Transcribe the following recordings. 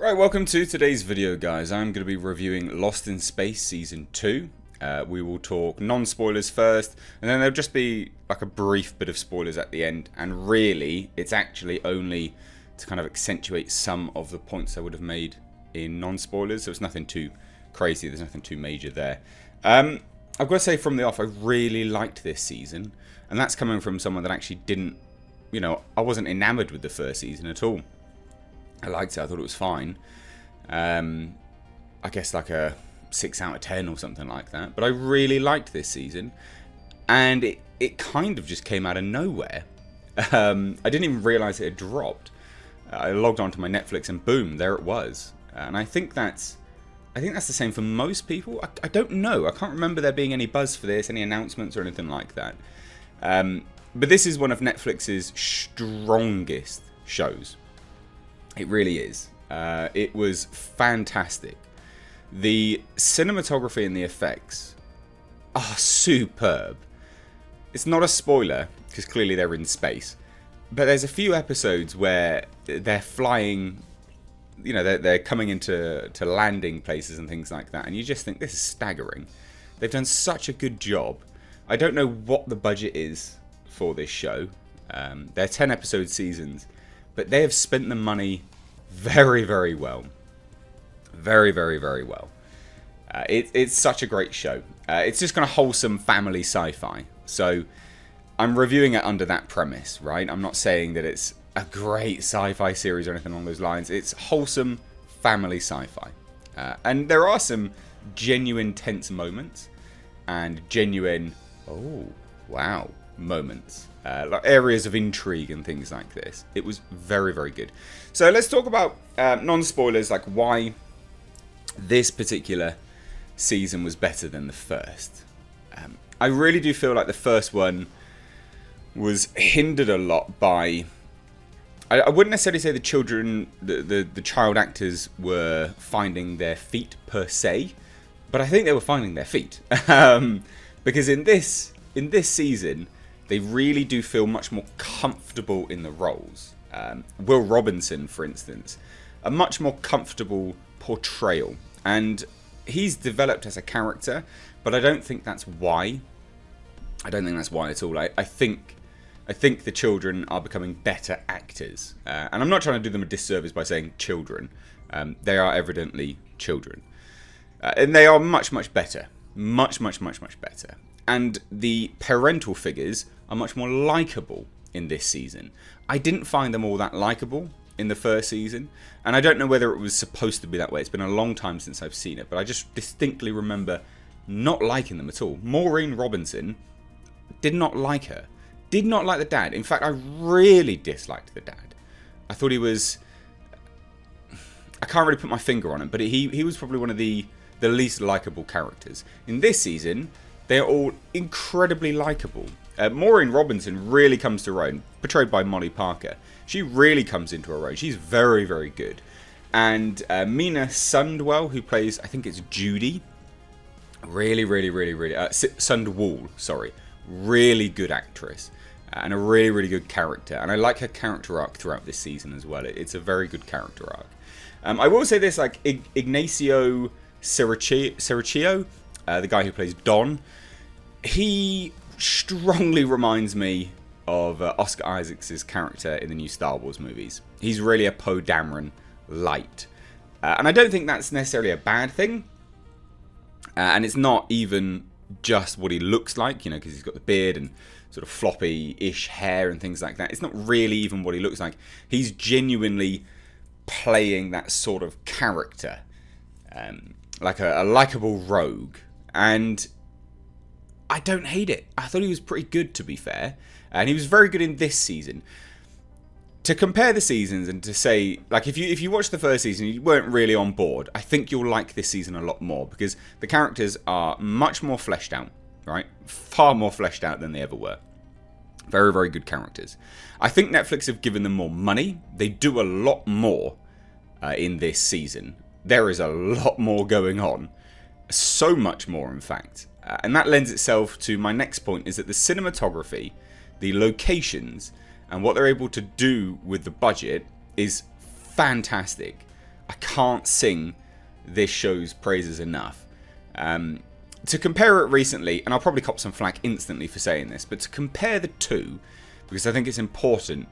Right, welcome to today's video, guys. I'm going to be reviewing Lost in Space Season 2. We will talk non-spoilers first, and then there'll just be like a brief bit of spoilers at the end, and really, it's actually only to kind of accentuate some of the points I would have made in non-spoilers, so it's nothing too crazy, there's nothing too major there. I've got to say from the off, I really liked this season, and that's coming from someone that actually didn't, I wasn't enamored with the first season at all. I liked it, I thought it was fine. I guess like a 6 out of 10 or something like that. But I really liked this season. And it kind of just came out of nowhere. I didn't even realise it had dropped. I logged onto my Netflix and boom, there it was. And I think that's the same for most people. I don't know. I can't remember there being any buzz for this, any announcements or anything like that. But this is one of Netflix's strongest shows. It really is. It was fantastic. The cinematography and the effects are superb. It's not a spoiler, because clearly they're in space. But there's a few episodes where they're flying, they're coming into landing places and things like that. And you just think, this is staggering. They've done such a good job. I don't know what the budget is for this show. They're 10 episode seasons. But they have spent the money very, very well. Very, very, very well. It's such a great show. It's just kind of wholesome family sci-fi. So I'm reviewing it under that premise, right? I'm not saying that it's a great sci-fi series or anything along those lines. It's wholesome family sci-fi. And there are some genuine tense moments and genuine, oh, wow, moments. Like areas of intrigue and things like this. It was very, very good. So let's talk about non-spoilers, like why this particular season was better than the first. I really do feel like the first one was hindered a lot by... I wouldn't necessarily say the children, the child actors were finding their feet per se, but I think they were finding their feet. Because in this season, they really do feel much more comfortable in the roles. Will Robinson, for instance, a much more comfortable portrayal. And he's developed as a character, but I don't think that's why. I don't think that's why at all. I think the children are becoming better actors. And I'm not trying to do them a disservice by saying children. They are evidently children. And they are much, much better. Much, much, much, much better. And the parental figures are much more likeable in this season. I didn't find them all that likeable in the first season, and I don't know whether it was supposed to be that way. It's been a long time since I've seen it, but I just distinctly remember not liking them at all. Maureen Robinson, did not like her. Did not like the dad. In fact, I really disliked the dad. I thought he was... I can't really put my finger on him, but he was probably one of the least likeable characters. In this season, they're all incredibly likeable. Maureen Robinson really comes to her own, portrayed by Molly Parker. She really comes into her own. She's very, very good. And Mina Sundwell, who plays, I think it's Judy, really, really, really, really... Sundwall, sorry. Really good actress. And a really, really good character. And I like her character arc throughout this season as well. It's a very good character arc. I will say this, like Ignacio Cerricchio, the guy who plays Don, he strongly reminds me of Oscar Isaac's character in the new Star Wars movies. He's really a Poe Dameron light. And I don't think that's necessarily a bad thing. And it's not even just what he looks like, because he's got the beard and sort of floppy-ish hair and things like that. It's not really even what he looks like. He's genuinely playing that sort of character. Like a likable rogue. And I don't hate it. I thought he was pretty good, to be fair. And he was very good in this season. To compare the seasons and to say, like, if you watch the first season, you weren't really on board, I think you'll like this season a lot more. Because the characters are much more fleshed out, right? Far more fleshed out than they ever were. Very, very good characters. I think Netflix have given them more money. They do a lot more in this season. There is a lot more going on. So much more, in fact. And that lends itself to my next point, is that the cinematography, the locations, and what they're able to do with the budget is fantastic. I can't sing this show's praises enough. To compare it recently, and I'll probably cop some flack instantly for saying this, but to compare the two, because I think it's important,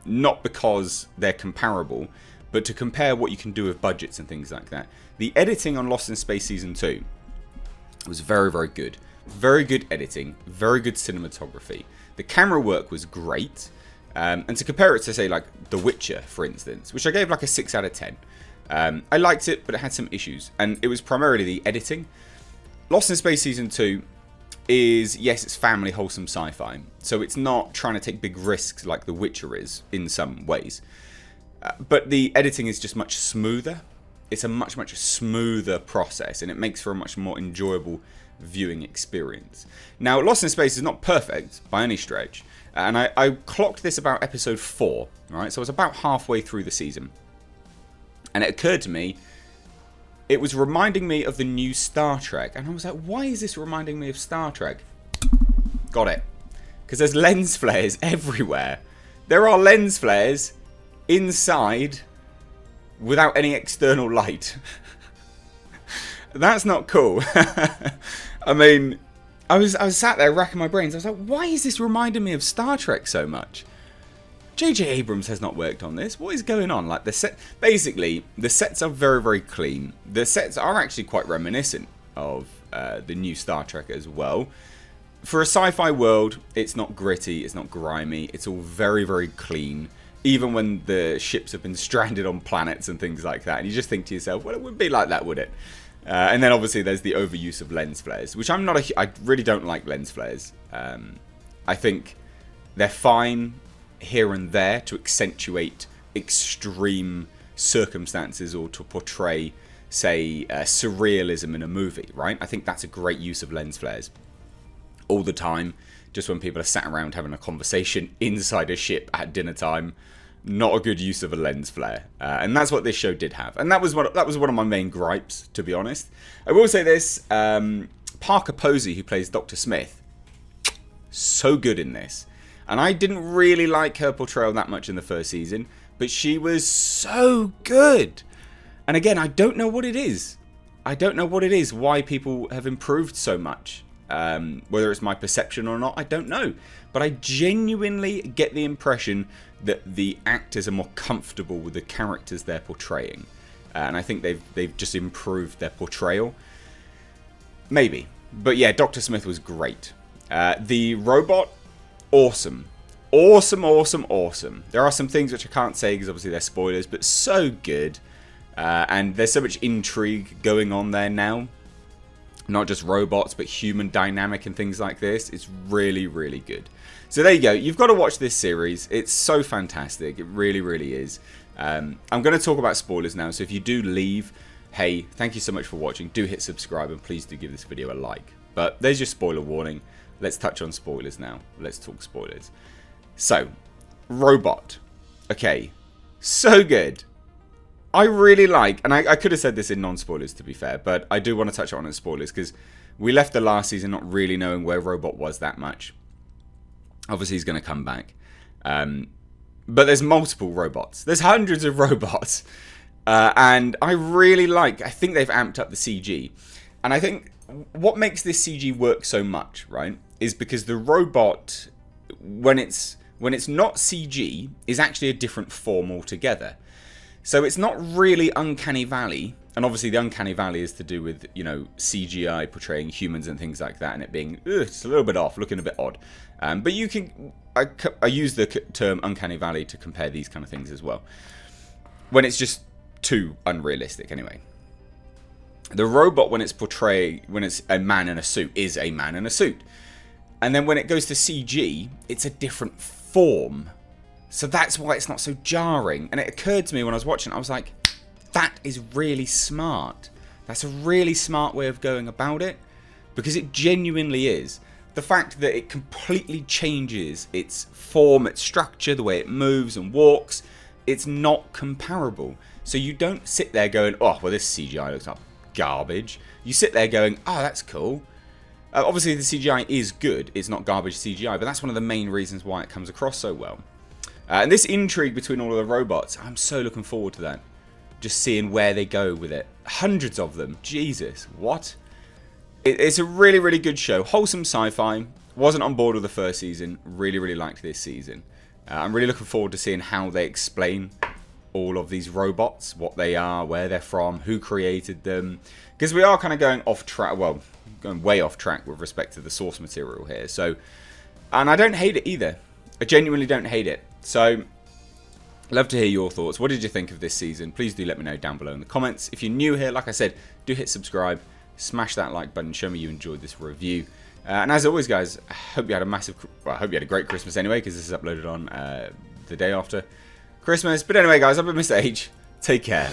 not because they're comparable, but to compare what you can do with budgets and things like that. The editing on Lost in Space Season 2 was very, very good. Very good editing, very good cinematography. The camera work was great. And to compare it to, say, like The Witcher, for instance, which I gave like a 6 out of 10. I liked it, but it had some issues. And it was primarily the editing. Lost in Space Season 2 is, yes, it's family, wholesome sci-fi. So it's not trying to take big risks like The Witcher is in some ways. But the editing is just much smoother. It's a much, much smoother process. And it makes for a much more enjoyable viewing experience. Now, Lost in Space is not perfect by any stretch. And I clocked this about episode 4. Right? So I was about halfway through the season. And it occurred to me, it was reminding me of the new Star Trek. And I was like, why is this reminding me of Star Trek? Got it. Because there's lens flares everywhere. There are lens flares inside without any external light. That's not cool. I mean, I was sat there racking my brains. I was like, why is this reminding me of Star Trek so much? J.J. Abrams has not worked on this. What is going on? Like, the set, basically, the sets are very, very clean. The sets are actually quite reminiscent of the new Star Trek as well. For a sci-fi world, it's not gritty, it's not grimy. It's all very, very clean. Even when the ships have been stranded on planets and things like that. And you just think to yourself, well, it wouldn't be like that, would it? And then obviously there's the overuse of lens flares, which I really don't like lens flares. I think they're fine here and there to accentuate extreme circumstances or to portray, say, surrealism in a movie, right? I think that's a great use of lens flares. All the time, just when people are sat around having a conversation inside a ship at dinner time, not a good use of a lens flare. And that's what this show did have. And that was one of my main gripes, to be honest. I will say this, Parker Posey, who plays Dr. Smith, so good in this. And I didn't really like her portrayal that much in the first season, but she was so good. And again, I don't know what it is. I don't know what it is, why people have improved so much. Whether it's my perception or not, I don't know. But I genuinely get the impression that the actors are more comfortable with the characters they're portraying. And I think they've just improved their portrayal. Maybe. But yeah, Dr. Smith was great. The robot, awesome. Awesome, awesome, awesome. There are some things which I can't say because obviously they're spoilers, but so good. And there's so much intrigue going on there now. Not just robots, but human dynamic and things like this. It's really, really good. So there you go. You've got to watch this series. It's so fantastic. It really, really is. I'm going to talk about spoilers now. So if you do leave, hey, thank you so much for watching. Do hit subscribe and please do give this video a like. But there's your spoiler warning. Let's touch on spoilers now. Let's talk spoilers. So, robot. Okay. So good. I really like, and I could have said this in non-spoilers to be fair, but I do want to touch on it in spoilers because we left the last season not really knowing where Robot was that much. Obviously he's going to come back. But there's multiple robots. There's hundreds of robots. And I really like, I think they've amped up the CG. And I think what makes this CG work so much, right, is because the robot, when it's not CG, is actually a different form altogether. So it's not really Uncanny Valley, and obviously the Uncanny Valley is to do with, you know, CGI portraying humans and things like that, and it being, it's a little bit off, looking a bit odd. But you can, I use the term Uncanny Valley to compare these kind of things as well. When it's just too unrealistic, anyway. The robot, when it's a man in a suit, is a man in a suit. And then when it goes to CG, it's a different form. So that's why it's not so jarring. And it occurred to me when I was watching, I was like, that is really smart. That's a really smart way of going about it. Because it genuinely is. The fact that it completely changes its form, its structure, the way it moves and walks, it's not comparable. So you don't sit there going, oh, well, this CGI looks like garbage. You sit there going, oh, that's cool. Obviously, the CGI is good. It's not garbage CGI. But that's one of the main reasons why it comes across so well. And this intrigue between all of the robots, I'm so looking forward to that. just seeing where they go with it. Hundreds of them. Jesus, what? It's a really, really good show. Wholesome sci-fi. Wasn't on board with the first season. Really, really liked this season. I'm really looking forward to seeing how they explain all of these robots, what they are, where they're from, who created them. Because we are kind of going off track, well, going way off track with respect to the source material here. So, and I don't hate it either. I genuinely don't hate it. So, love to hear your thoughts. What did you think of this season? Please do let me know down below in the comments. If you're new here, like I said, do hit subscribe, smash that like button, show me you enjoyed this review. And as always, guys, I hope you had a great Christmas anyway, because this is uploaded on the day after Christmas. But anyway, guys, I've been Mr. H. Take care.